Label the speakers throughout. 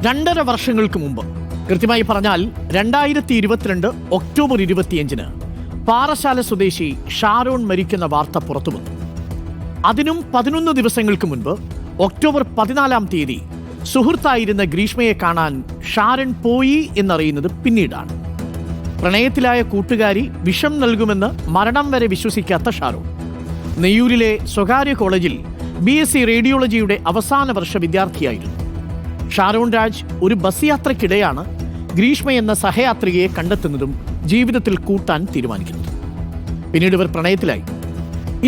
Speaker 1: 2.5 വർഷങ്ങൾക്ക് മുമ്പ്, കൃത്യമായി പറഞ്ഞാൽ 2022 ഒക്ടോബർ 25 പാറശാല സ്വദേശി ഷാരോൺ മരിക്കുന്ന വാർത്ത പുറത്തു വന്നു. അതിനും 11 ദിവസങ്ങൾക്ക് മുൻപ് ഒക്ടോബർ 14 സുഹൃത്തായിരുന്ന ഗ്രീഷ്മയെ കാണാൻ ഷാരോൺ പോയി എന്നറിയുന്നത് പിന്നീടാണ്. പ്രണയത്തിലായ കൂട്ടുകാരി വിഷം നൽകുമെന്ന് മരണം വരെ വിശ്വസിക്കാത്ത ഷാരോൺ നെയ്യൂരിലെ സ്വകാര്യ കോളേജിൽ BSc റേഡിയോളജിയുടെ അവസാന വർഷ വിദ്യാർത്ഥിയായിരുന്നു. ഷാരോൺ രാജ് ഒരു ബസ് യാത്രയ്ക്കിടെയാണ് ഗ്രീഷ്മ എന്ന സഹയാത്രികയെ കണ്ടെത്തുന്നതും ജീവിതത്തിൽ കൂട്ടാൻ തീരുമാനിക്കുന്നതും. പിന്നീട് ഇവർ പ്രണയത്തിലായി.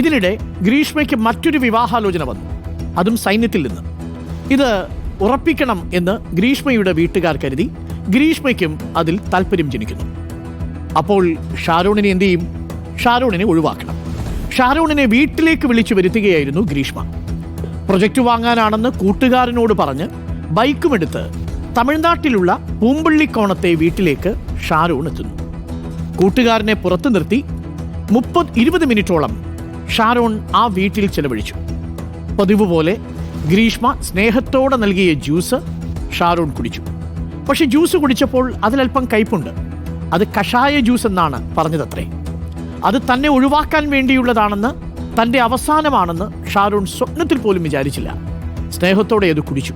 Speaker 1: ഇതിനിടെ ഗ്രീഷ്മയ്ക്ക് മറ്റൊരു വിവാഹാലോചന വന്നു, അതും സൈന്യത്തിൽ നിന്ന്. ഇത് ഉറപ്പിക്കണം എന്ന് ഗ്രീഷ്മയുടെ വീട്ടുകാർ കരുതി. ഗ്രീഷ്മയ്ക്കും അതിൽ താല്പര്യം ജനിക്കുന്നു. അപ്പോൾ ഷാരോണിനെ എന്ത് ചെയ്യും? ഷാരോണിനെ ഒഴിവാക്കണം. ഷാരോണിനെ വീട്ടിലേക്ക് വിളിച്ചു വരുത്തുകയായിരുന്നു ഗ്രീഷ്മ. പ്രൊജക്റ്റ് വാങ്ങാനാണെന്ന് കൂട്ടുകാരനോട് പറഞ്ഞ് ബൈക്കുമെടുത്ത് തമിഴ്നാട്ടിലുള്ള പൂമ്പള്ളിക്കോണത്തെ വീട്ടിലേക്ക് ഷാരോൺ എത്തുന്നു. കൂട്ടുകാരനെ പുറത്തു നിർത്തി 20 മിനിറ്റോളം ഷാരോൺ ആ വീട്ടിൽ ചെലവഴിച്ചു. പതിവ് പോലെ ഗ്രീഷ്മ സ്നേഹത്തോടെ നൽകിയ ജ്യൂസ് ഷാരോൺ കുടിച്ചു. പക്ഷെ ജ്യൂസ് കുടിച്ചപ്പോൾ അതിലൽപ്പം കയ്പുണ്ട്. അത് കഷായ ജ്യൂസ് എന്നാണ് പറഞ്ഞതത്രേ. അത് തന്നെ ഒഴിവാക്കാൻ വേണ്ടിയുള്ളതാണെന്ന്, തൻ്റെ അവസാനമാണെന്ന് ഷാരോൺ സ്വപ്നത്തിൽ പോലും വിചാരിച്ചില്ല. സ്നേഹത്തോടെ അത് കുടിച്ചു.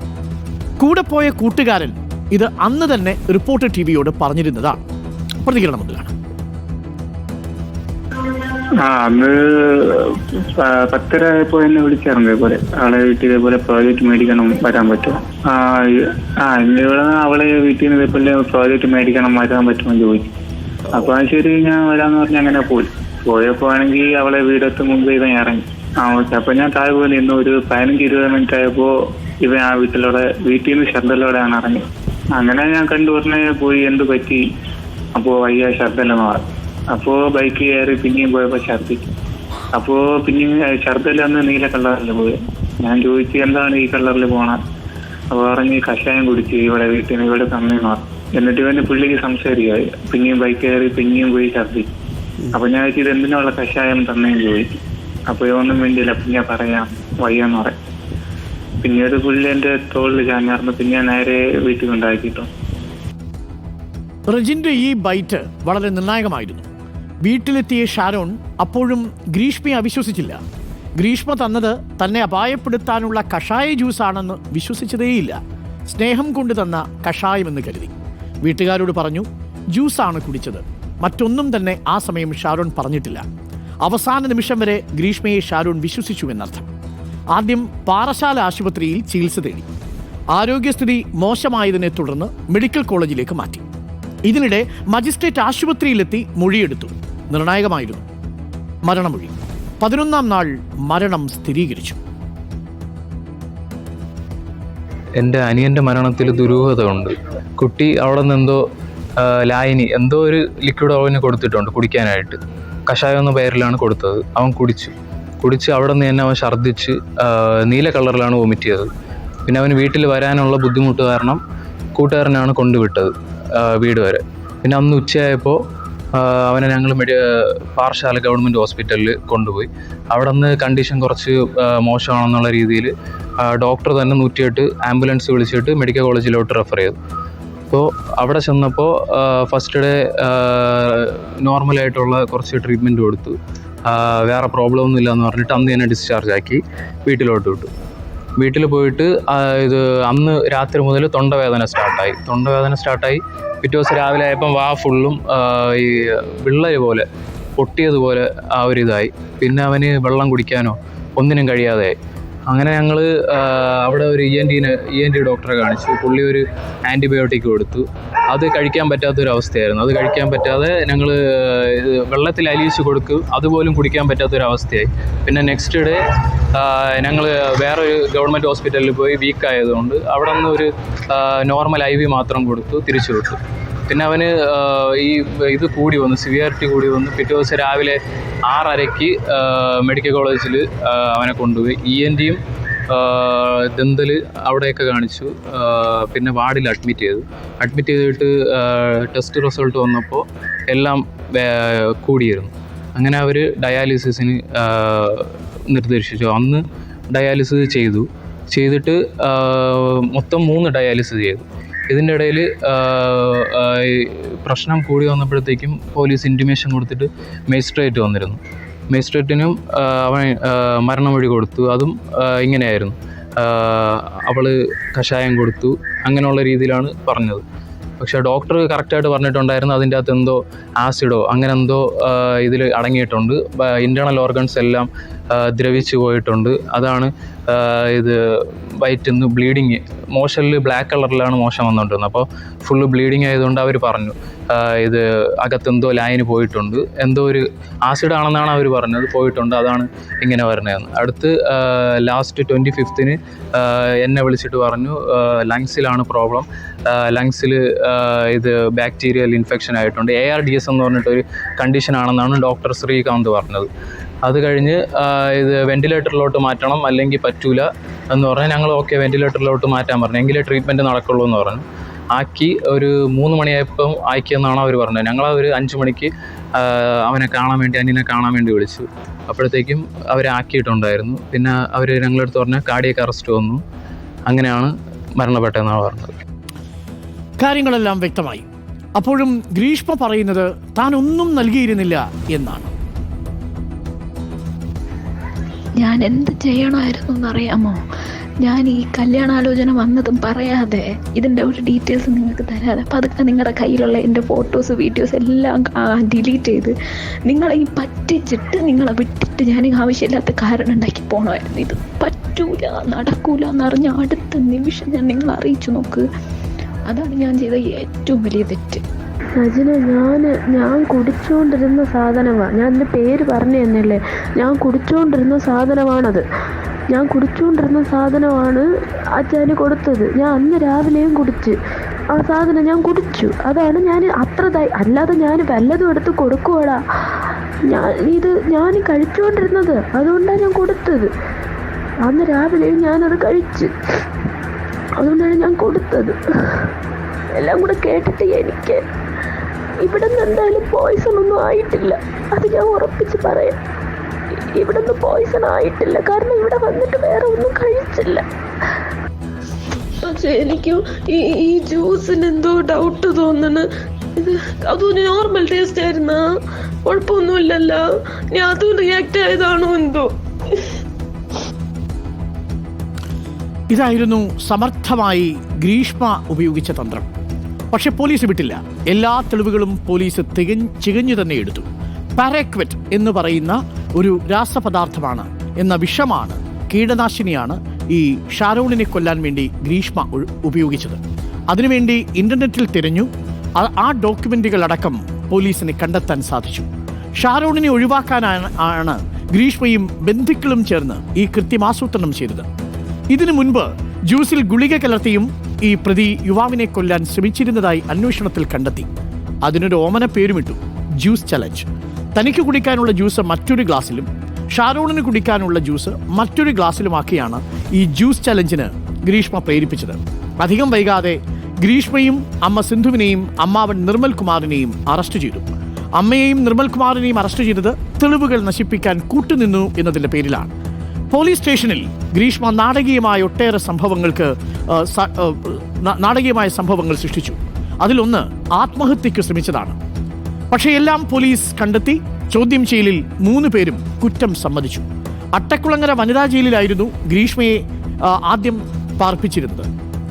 Speaker 1: കൂടെ പോയ കൂട്ടുകാരൻ ഇത് അന്ന് തന്നെ റിപ്പോർട്ടർ TVയോട് പറഞ്ഞിരുന്നതാണ്. പ്രതികരണം ഒന്ന് കാണാം.
Speaker 2: അന്ന് 10:30 ആയപ്പോ എന്നെ വിളിച്ചായിരുന്നു. ഇതേപോലെ അവളെ വീട്ടിൽ ഇതേപോലെ പ്രോജക്റ്റ് മേടിക്കണം, വരാൻ പറ്റുമോ? ഇവിടെ അവളെ വീട്ടിൽ നിന്ന് ഇതേപോലെ പ്രോജക്റ്റ് മേടിക്കണം, വരാൻ പറ്റുമോ ചോദിച്ചു. അപ്പൊ ശരി ഞാൻ വരാന്ന് പറഞ്ഞ് അങ്ങനെ പോയപ്പോ ആണെങ്കിൽ അവളെ വീടെത്തും മുമ്പ് ഇവൻ ഇറങ്ങി. അപ്പൊ ഞാൻ താഴെ പോലെ ഇന്ന് ഒരു 15-20 മിനിറ്റ് ആയപ്പോ ഇവൻ ആ വീട്ടിൽ നിന്ന് ശബ്ദലോടെയാണ് ഇറങ്ങി. അങ്ങനെ ഞാൻ കണ്ടു പറഞ്ഞ് പോയി, എന്ത് പറ്റി? അപ്പോ വയ്യ, ശബ്ദമെന്ന് പറഞ്ഞു. അപ്പോ ബൈക്ക് കയറി പിന്നെയും പോയപ്പോ ഛർദിച്ചു. അപ്പോ പിന്നെയും ഛർദിലന്ന് നീല കളറിൽ പോയി. ഞാൻ ചോദിച്ചു എന്താണ് ഈ കളറിൽ പോണ? അപ്പൊ പറഞ്ഞ് കഷായം കുടിച്ച് ഇവിടെ വീട്ടിൽ നിന്ന് ഇവിടെ തന്നേന്ന് പറഞ്ഞു. എന്നിട്ട് ഇവന്റെ പുള്ളിക്ക് സംസാരിക്കായി. പിന്നെയും ബൈക്ക് കയറി പിന്നെയും പോയി ഛർദിച്ചു. അപ്പൊ ഞാൻ ചോദിച്ചത് എന്തിനുള്ള കഷായം തന്നേന്ന് ചോദിച്ചു. അപ്പൊ ഒന്നും വേണ്ടിയില്ല, പിന്നെ പറയാം, വയ്യാന്ന് പറയാം. പിന്നീട് പുള്ളി എന്റെ തോളിൽ ചാഞ്ഞാർന്ന്. പിന്നെ നേരെ വീട്ടിൽ കൊണ്ടാക്കിട്ടോ.
Speaker 1: റെജിന്റെ ഈ ബൈറ്റ് വളരെ നിർണായകമായിരുന്നു. വീട്ടിലെത്തിയ ഷാരോൺ അപ്പോഴും ഗ്രീഷ്മയെ അവിശ്വസിച്ചില്ല. ഗ്രീഷ്മ തന്നത് തന്നെ അപായപ്പെടുത്താനുള്ള കഷായ ജ്യൂസാണെന്ന് വിശ്വസിച്ചതേയില്ല. സ്നേഹം കൊണ്ട് തന്ന കഷായമെന്ന് കരുതി. വീട്ടുകാരോട് പറഞ്ഞു ജ്യൂസാണ് കുടിച്ചത്. മറ്റൊന്നും തന്നെ ആ സമയം ഷാരോൺ പറഞ്ഞിട്ടില്ല. അവസാന നിമിഷം വരെ ഗ്രീഷ്മയെ ഷാരോൺ വിശ്വസിച്ചുവെന്നർത്ഥം. ആദ്യം പാറശാല ആശുപത്രിയിൽ ചികിത്സ തേടി. ആരോഗ്യസ്ഥിതി മോശമായതിനെ തുടർന്ന് മെഡിക്കൽ കോളേജിലേക്ക് മാറ്റി. ഇതിനിടെ മജിസ്ട്രേറ്റ് ആശുപത്രിയിലെത്തി മൊഴിയെടുത്തു. നിർണായകമായിരുന്നു മരണമൊഴി. 11ാം നാൾ മരണം സ്ഥിരീകരിച്ചു.
Speaker 3: എൻ്റെ അനിയൻ്റെ മരണത്തിൽ ദുരൂഹത ഉണ്ട്. കുട്ടി അവിടെ നിന്ന് എന്തോ ലായനി എന്തോ ഒരു ലിക്വിഡ് അവന് കൊടുത്തിട്ടുണ്ട് കുടിക്കാനായിട്ട്. കഷായം എന്ന പേരിലാണ് കൊടുത്തത്. അവൻ കുടിച്ച് അവിടെ നിന്ന് തന്നെ അവൻ ഛർദ്ദിച്ച് നീല കളറിലാണ് വൊമിറ്റ് ചെയ്തത്. പിന്നെ അവന് വീട്ടിൽ വരാനുള്ള ബുദ്ധിമുട്ട് കാരണം കൂട്ടുകാരനാണ് കൊണ്ടുവിട്ടത് വീട് വരെ. പിന്നെ അന്ന് ഉച്ചയായപ്പോൾ അവനെ ഞങ്ങൾ പാറശാല ഗവൺമെൻറ് ഹോസ്പിറ്റലിൽ കൊണ്ടുപോയി. അവിടെ നിന്ന് കണ്ടീഷൻ കുറച്ച് മോശമാണെന്നുള്ള രീതിയിൽ ഡോക്ടർ തന്നെ 108 ആംബുലൻസ് വിളിച്ചിട്ട് മെഡിക്കൽ കോളേജിലോട്ട് റെഫർ ചെയ്തു. അപ്പോൾ അവിടെ ചെന്നപ്പോൾ ഫസ്റ്റ് ഡേ നോർമലായിട്ടുള്ള കുറച്ച് ട്രീറ്റ്മെൻറ്റ് കൊടുത്തു. വേറെ പ്രോബ്ലം ഒന്നും ഇല്ലയെന്ന് പറഞ്ഞിട്ട് അന്ന് തന്നെ ഡിസ്ചാർജ് ആക്കി വീട്ടിലോട്ട് വിട്ടു. വീട്ടിൽ പോയിട്ട് അന്ന് രാത്രി മുതൽ തൊണ്ടവേദന സ്റ്റാർട്ടായി. പിറ്റേ ദിവസം രാവിലെ ആയപ്പം വാ ഫുള്ളും ഈ വിള്ളൽ പോലെ പൊട്ടിയതുപോലെ ആ ഒരിതായി. പിന്നെ അവന് വെള്ളം കുടിക്കാനോ ഒന്നിനും കഴിയാതെയായി. അങ്ങനെ ഞങ്ങൾ അവിടെ ഒരു ENT ഡോക്ടറെ കാണിച്ചു. പുള്ളി ഒരു ആൻറ്റിബയോട്ടിക് കൊടുത്തു. അത് കഴിക്കാൻ പറ്റാത്തൊരവസ്ഥയായിരുന്നു. അത് കഴിക്കാൻ പറ്റാതെ ഞങ്ങൾ വെള്ളത്തിൽ അലിയിച്ച് കൊടുക്കും, അതുപോലും കുടിക്കാൻ പറ്റാത്തൊരവസ്ഥയായി. പിന്നെ നെക്സ്റ്റ് ഡേ ഞങ്ങൾ വേറൊരു ഗവൺമെൻറ് ഹോസ്പിറ്റലിൽ പോയി. വീക്കായതുകൊണ്ട് അവിടെ നിന്ന് ഒരു നോർമൽ IV മാത്രം കൊടുത്തു, തിരിച്ചു വിട്ടു. പിന്നെ അവന് ഇത് കൂടി വന്നു, സിവിയറിറ്റി കൂടി വന്നു. പിറ്റേ ദിവസം രാവിലെ 6:30 മെഡിക്കൽ കോളേജിൽ അവനെ കൊണ്ടുപോയി. ENTയും ദന്തൽ അവിടെയൊക്കെ കാണിച്ചു. പിന്നെ വാർഡിൽ അഡ്മിറ്റ് ചെയ്തിട്ട് ടെസ്റ്റ് റിസൾട്ട് വന്നപ്പോൾ എല്ലാം കൂടിയിരുന്നു. അങ്ങനെ അവർ ഡയാലിസിസിന് നിർദ്ദേശിച്ചു. അന്ന് ഡയാലിസിസ് ചെയ്തിട്ട് മൊത്തം 3 ഡയാലിസിസ് ചെയ്തു. ഇതിൻ്റെ ഇടയിൽ പ്രശ്നം കൂടി വന്നപ്പോഴത്തേക്കും പോലീസ് ഇൻറ്റിമേഷൻ കൊടുത്തിട്ട് മജിസ്ട്രേറ്റ് വന്നിരുന്നു. മജിസ്ട്രേറ്റിനും അവൻ മരണമൊഴി കൊടുത്തു. അതും ഇങ്ങനെയായിരുന്നു, അവൾ കഷായം കൊടുത്തു, അങ്ങനെയുള്ള രീതിയിലാണ് പറഞ്ഞത്. പക്ഷേ ഡോക്ടർ കറക്റ്റായിട്ട് പറഞ്ഞിട്ടുണ്ടായിരുന്നു അതിൻ്റെ അകത്ത് എന്തോ ആസിഡോ അങ്ങനെ എന്തോ ഇതിൽ അടങ്ങിയിട്ടുണ്ട്, ഇൻറ്റേർണൽ ഓർഗൻസ് എല്ലാം ദ്രവിച്ചു പോയിട്ടുണ്ട്. അതാണ് ഇത് വയറ്റിൽ നിന്ന് ബ്ലീഡിങ്, മോഷനിൽ ബ്ലാക്ക് കളറിലാണ് മോശം വന്നുകൊണ്ടിരുന്നത്. അപ്പോൾ ഫുള്ള് ബ്ലീഡിങ് ആയതുകൊണ്ട് അവർ പറഞ്ഞു ഇത് അകത്തെന്തോ ലൈന് പോയിട്ടുണ്ട്, എന്തോ ഒരു ആസിഡ് ആണെന്നാണ് അവർ പറഞ്ഞത്, പോയിട്ടുണ്ട്, അതാണ് ഇങ്ങനെ വരുന്നതെന്ന്. അടുത്ത് ലാസ്റ്റ് 25th എന്നെ വിളിച്ചിട്ട് പറഞ്ഞു ലങ്സിലാണ് പ്രോബ്ലം, ലങ്സിൽ ഇത് ബാക്ടീരിയൽ ഇൻഫെക്ഷൻ ആയിട്ടുണ്ട്, ARDS എന്ന് പറഞ്ഞിട്ടൊരു കണ്ടീഷൻ ആണെന്നാണ് ഡോക്ടർ ശ്രീകാന്ത് പറഞ്ഞത്. അത് കഴിഞ്ഞ് ഇത് വെൻറ്റിലേറ്ററിലോട്ട് മാറ്റണം അല്ലെങ്കിൽ പറ്റൂല എന്ന് പറഞ്ഞാൽ ഞങ്ങൾ ഓക്കെ വെൻറ്റിലേറ്ററിലോട്ട് മാറ്റാൻ പറഞ്ഞു, എങ്കിലേ ട്രീറ്റ്മെൻറ്റ് നടക്കുള്ളൂ എന്ന് പറഞ്ഞു. ആക്കി ഒരു 3 മണിയായപ്പം ആക്കിയെന്നാണ് അവർ പറഞ്ഞത്. ഞങ്ങളൊരു 5 മണിക്ക് അവനെ കാണാൻ വേണ്ടി, അനിയനെ കാണാൻ വേണ്ടി വിളിച്ചു. അപ്പോഴത്തേക്കും അവരെ ആക്കിയിട്ടുണ്ടായിരുന്നു. പിന്നെ അവർ ഞങ്ങളടുത്ത് പറഞ്ഞ കാർഡിയക് അറസ്റ്റ് വന്നു, അങ്ങനെയാണ് മരണപ്പെട്ടതെന്നാണ് പറഞ്ഞത്.
Speaker 1: കാര്യങ്ങളെല്ലാം വ്യക്തമായി. അപ്പോഴും ഗ്രീഷ്മ പറയുന്നത് താൻ ഒന്നും നൽകിയിരുന്നില്ല എന്നാണ്.
Speaker 4: ഞാൻ എന്ത് ചെയ്യണമായിരുന്നു എന്നറിയാമോ? ഞാൻ ഈ കല്യാണാലോചന വന്നതും പറയാതെ, ഇതിൻ്റെ ഒരു ഡീറ്റെയിൽസ് നിങ്ങൾക്ക് തരാതെ പതുക്കെ നിങ്ങളുടെ കയ്യിലുള്ള എൻ്റെ ഫോട്ടോസ് വീഡിയോസ് എല്ലാം ഡിലീറ്റ് ചെയ്ത് നിങ്ങളെ ഈ പറ്റിച്ചിട്ട് നിങ്ങളെ വിട്ടിട്ട് ഞാൻ ആവശ്യമില്ലാത്ത കാരണം ഉണ്ടാക്കി പോകണമായിരുന്നു. ഇത് പറ്റൂല, നടക്കൂല എന്നറിഞ്ഞ അടുത്ത നിമിഷം ഞാൻ നിങ്ങളെ അറിയിച്ചു നോക്ക്. അതാണ് ഞാൻ ചെയ്ത ഏറ്റവും വലിയ തെറ്റ്.
Speaker 5: സജിന, ഞാൻ കുടിച്ചുകൊണ്ടിരുന്ന സാധനമാണ്, ഞാൻ എൻ്റെ പേര് പറഞ്ഞു തന്നെയല്ലേ, ഞാൻ കുടിച്ചുകൊണ്ടിരുന്ന സാധനമാണത്. ഞാൻ കുടിച്ചുകൊണ്ടിരുന്ന സാധനമാണ് അച്ഛന് കൊടുത്തത്. ഞാൻ അന്ന് രാവിലെയും കുടിച്ച് ആ സാധനം ഞാൻ കുടിച്ചു. അതാണ് ഞാൻ അത്ര അല്ലാതെ ഞാൻ വല്ലതും എടുത്ത് കൊടുക്കുവാടാ. ഞാൻ കഴിച്ചുകൊണ്ടിരുന്നത്, അതുകൊണ്ടാണ് ഞാൻ കൊടുത്തത്. അന്ന് രാവിലെയും ഞാനത് കഴിച്ച്, അതുകൊണ്ടാണ് ഞാൻ കൊടുത്തത്. എല്ലാം കൂടെ കേട്ടിട്ട് എനിക്ക് ഇവിടെ നിന്ന് എന്തായാലും പോയ്സൺ ഒന്നും ആയിട്ടില്ല, അത് ഞാൻ ഉറപ്പിച്ച് പറയാം. ഇവിടെ നിന്ന് പോയ്സൺ ആയിട്ടില്ല, കാരണം ഇവിടെ വന്നിട്ട് വേറെ ഒന്നും കഴിച്ചില്ല. പക്ഷെ എനിക്ക് ഈ ജ്യൂസിന് എന്തോ ഡൗട്ട് തോന്നണ്. അതൊരു നോർമൽ ടേസ്റ്റ് ആയിരുന്ന, കുഴപ്പമൊന്നുമില്ലല്ലോ. ഞാൻ അതും റിയാക്ട് ആയതാണോ എന്തോ.
Speaker 1: ഇതായിരുന്നു സമർത്ഥമായി ഗ്രീഷ്മ ഉപയോഗിച്ച തന്ത്രം. പക്ഷെ പോലീസ് വിട്ടില്ല. എല്ലാ തെളിവുകളും പോലീസ് ചികഞ്ഞു തന്നെ എടുത്തു. പാരക്വറ്റ് എന്ന് പറയുന്ന ഒരു രാസപദാർത്ഥമാണ്, എന്ന വിഷമാണ്, കീടനാശിനിയാണ് ഈ ഷാരോണിനെ കൊല്ലാൻ വേണ്ടി ഗ്രീഷ്മ ഉപയോഗിച്ചത്. അതിനുവേണ്ടി ഇന്റർനെറ്റിൽ തിരഞ്ഞു. ആ ഡോക്യുമെന്റുകളടക്കം പോലീസിന് കണ്ടെത്താൻ സാധിച്ചു. ഷാരോണിനെ ഒഴിവാക്കാനാണ് ഗ്രീഷ്മയും ബന്ധുക്കളും ചേർന്ന് ഈ കൃത്യമാസൂത്രണം ചെയ്തത്. ഇതിനു മുൻപ് ജ്യൂസിൽ ഗുളിക കലർത്തിയും ഈ പ്രതി യുവാവിനെ കൊല്ലാൻ ശ്രമിച്ചിരുന്നതായി അന്വേഷണത്തിൽ കണ്ടെത്തി. അതിനൊരു ഓമന പേരുമിട്ടു, ജ്യൂസ് ചലഞ്ച്. തനിക്ക് കുടിക്കാനുള്ള ജ്യൂസ് മറ്റൊരു ഗ്ലാസ്സിലും ഷാരോണിന് കുടിക്കാനുള്ള ജ്യൂസ് മറ്റൊരു ഗ്ലാസ്സിലുമാക്കിയാണ് ഈ ജ്യൂസ് ചലഞ്ചിന് ഗ്രീഷ്മ പ്രേരിപ്പിച്ചത്. അധികം വൈകാതെ ഗ്രീഷ്മയും അമ്മ സിന്ധുവിനെയും അമ്മാവൻ നിർമ്മൽ കുമാറിനെയും അറസ്റ്റ് ചെയ്തു. അമ്മയെയും നിർമ്മൽ കുമാറിനെയും അറസ്റ്റ് ചെയ്തത് തെളിവുകൾ നശിപ്പിക്കാൻ കൂട്ടുനിന്നു എന്നതിന്റെ പേരിലാണ്. പോലീസ് സ്റ്റേഷനിൽ ഗ്രീഷ്മ നാടകീയമായ സംഭവങ്ങൾ സൃഷ്ടിച്ചു. അതിലൊന്ന് ആത്മഹത്യക്ക് ശ്രമിച്ചതാണ്. പക്ഷേ എല്ലാം പോലീസ് കണ്ടെത്തി. ചോദ്യം ചെയ്യലിൽ 3 പേരും കുറ്റം സമ്മതിച്ചു. അട്ടക്കുളങ്ങര വനിതാ ജയിലിലായിരുന്നു ഗ്രീഷ്മയെ ആദ്യം പാർപ്പിച്ചിരുന്നത്.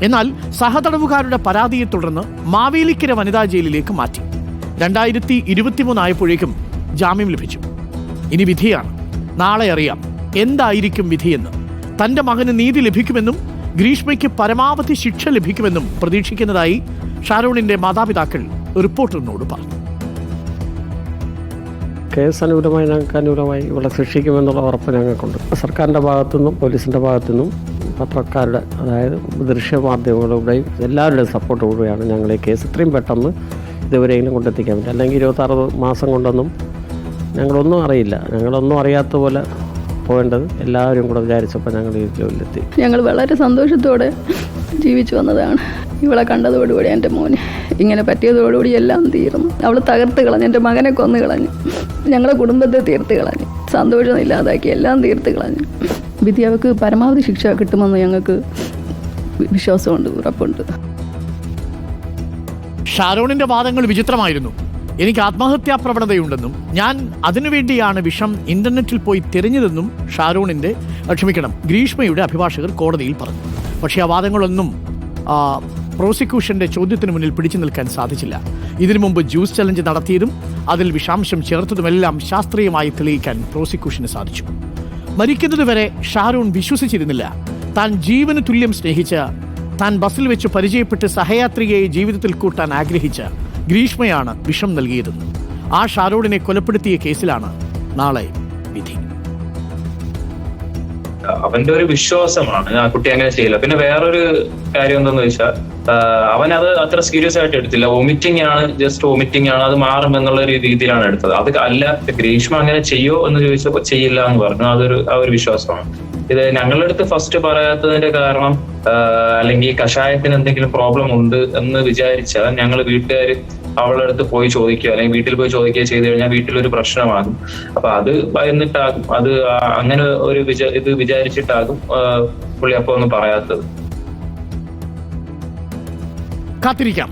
Speaker 1: എന്നാൽ സഹതടവുകാരുടെ പരാതിയെ തുടർന്ന് മാവേലിക്കര വനിതാ ജയിലിലേക്ക് മാറ്റി. 2023 ആയപ്പോഴേക്കും ജാമ്യം ലഭിച്ചു. ഇനി വിധിയാണ്. നാളെ അറിയാം എന്തായിരിക്കും വിധിയെന്ന്. തന്റെ മകന് നീതി ലഭിക്കുമെന്നും ഗ്രീഷ്മയ്ക്ക് പരമാവധി ശിക്ഷ ലഭിക്കുമെന്നും പ്രതീക്ഷിക്കുന്നതായി ഷാരോണിന്റെ മാതാപിതാക്കൾ റിപ്പോർട്ടറിനോട് പറഞ്ഞു.
Speaker 6: കേസ് അനുകൂലമായി ഞങ്ങൾക്ക് അനുകൂലമായി ഇവിടെ ശിക്ഷിക്കുമെന്നുള്ള ഉറപ്പ് ഞങ്ങൾക്കുണ്ട്. സർക്കാരിൻ്റെ ഭാഗത്തുനിന്നും പോലീസിൻ്റെ ഭാഗത്തുനിന്നും പത്രക്കാരുടെ, അതായത് ദൃശ്യമാധ്യമങ്ങളുടെയും എല്ലാവരുടെയും സപ്പോർട്ട് കൂടിയാണ് ഞങ്ങൾ ഈ കേസ് ഇത്രയും പെട്ടെന്ന് ഇതുവരെയെങ്കിലും കൊണ്ടെത്തിക്കാൻ പറ്റും. അല്ലെങ്കിൽ 26 മാസം കൊണ്ടൊന്നും ഞങ്ങളൊന്നും അറിയില്ല. ഞങ്ങളൊന്നും അറിയാത്ത പോലെ പോകേണ്ടത് എല്ലാവരും കൂടെ വിചാരിച്ചപ്പോൾ ഞങ്ങൾ ഈ ജോലിയിലെത്തി.
Speaker 4: ഞങ്ങൾ വളരെ സന്തോഷത്തോടെ ജീവിച്ചു വന്നതാണ്. ഇവളെ കണ്ടതോടുകൂടി എൻ്റെ മോന് ഇങ്ങനെ പറ്റിയതോടുകൂടി എല്ലാം തീർന്നു. അവൾ തകർത്ത് കളഞ്ഞു, എൻ്റെ മകനെ കൊന്നു കളഞ്ഞു, ഞങ്ങളുടെ കുടുംബത്തെ തീർത്ത് കളഞ്ഞു, സന്തോഷം ഇല്ലാതാക്കി, എല്ലാം തീർത്ത് കളഞ്ഞു. വിധി അവൾക്ക് പരമാവധി ശിക്ഷ കിട്ടുമെന്ന് ഞങ്ങൾക്ക് വിശ്വാസമുണ്ട്, ഉറപ്പുണ്ട്.
Speaker 1: ഷാരോണിന്റെ വാദങ്ങൾ വിചിത്രമായിരുന്നു. എനിക്ക് ആത്മഹത്യാ പ്രവണതയുണ്ടെന്നും ഞാൻ അതിനുവേണ്ടിയാണ് വിഷം ഇന്റർനെറ്റിൽ പോയി തിരഞ്ഞതെന്നും ഗ്രീഷ്മയുടെ അഭിഭാഷകർ കോടതിയിൽ പറഞ്ഞു. പക്ഷേ ആ വാദങ്ങളൊന്നും പ്രോസിക്യൂഷന്റെ ചോദ്യത്തിന് മുന്നിൽ പിടിച്ചു നിൽക്കാൻ സാധിച്ചില്ല. ഇതിനു മുമ്പ് ജ്യൂസ് ചലഞ്ച് നടത്തിയതും അതിൽ വിഷാംശം ചേർത്തതുമെല്ലാം ശാസ്ത്രീയമായി തെളിയിക്കാൻ പ്രോസിക്യൂഷന് സാധിച്ചു. മരിക്കുന്നതുവരെ ഷാരോൺ വിശ്വസിച്ചിരുന്നില്ല താൻ ജീവന് തുല്യം സ്നേഹിച്ച, താൻ ബസ്സിൽ വെച്ച് പരിചയപ്പെട്ട് സഹയാത്രികയെ ജീവിതത്തിൽ കൂട്ടാൻ ആഗ്രഹിച്ച ഗ്രീഷ്മയാണ് വിഷം നൽകിയതെന്ന്. ആ ഷാരോണിനെ കൊലപ്പെടുത്തിയ കേസിലാണ് നാളെ വിധി.
Speaker 7: അവന്റെ ഒരു വിശ്വാസമാണ് ആ കുട്ടി അങ്ങനെ ചെയ്യില്ല. പിന്നെ വേറൊരു കാര്യം എന്താന്ന് വെച്ചാൽ അവനത് അത്ര സീരിയസ് ആയിട്ട് എടുത്തില്ല. വൊമിറ്റിംഗ് ആണ്, ജസ്റ്റ് വൊമിറ്റിംഗ് ആണ്, അത് മാറും എന്നുള്ള ഒരു രീതിയിലാണ് എടുത്തത്. അത് അല്ല ഗ്രീഷ്മ അങ്ങനെ ചെയ്യോ എന്ന് ചോദിച്ചപ്പോൾ ചെയ്യില്ല എന്ന് പറഞ്ഞു. ആ ഒരു വിശ്വാസമാണ്. ഇത് ഞങ്ങളുടെ അടുത്ത് ഫസ്റ്റ് പറയാത്തതിന്റെ കാരണം അല്ലെങ്കിൽ കഷായത്തിന് എന്തെങ്കിലും പ്രോബ്ലം ഉണ്ട് എന്ന് വിചാരിച്ചാൽ ഞങ്ങൾ വീട്ടുകാർ അവളുടെ അടുത്ത് പോയി ചോദിക്കുക അല്ലെങ്കിൽ വീട്ടിൽ പോയി ചോദിക്കുകയോ ചെയ്തു കഴിഞ്ഞാൽ വീട്ടിലൊരു പ്രശ്നമാകും. അപ്പൊ അത് ഭയന്നിട്ടാകും, അത് അങ്ങനെ ഒരു ഇത് വിചാരിച്ചിട്ടാകും പുള്ളി അപ്പൊ ഒന്നും പറയാത്തത്.
Speaker 1: കാത്തിരിക്കാം.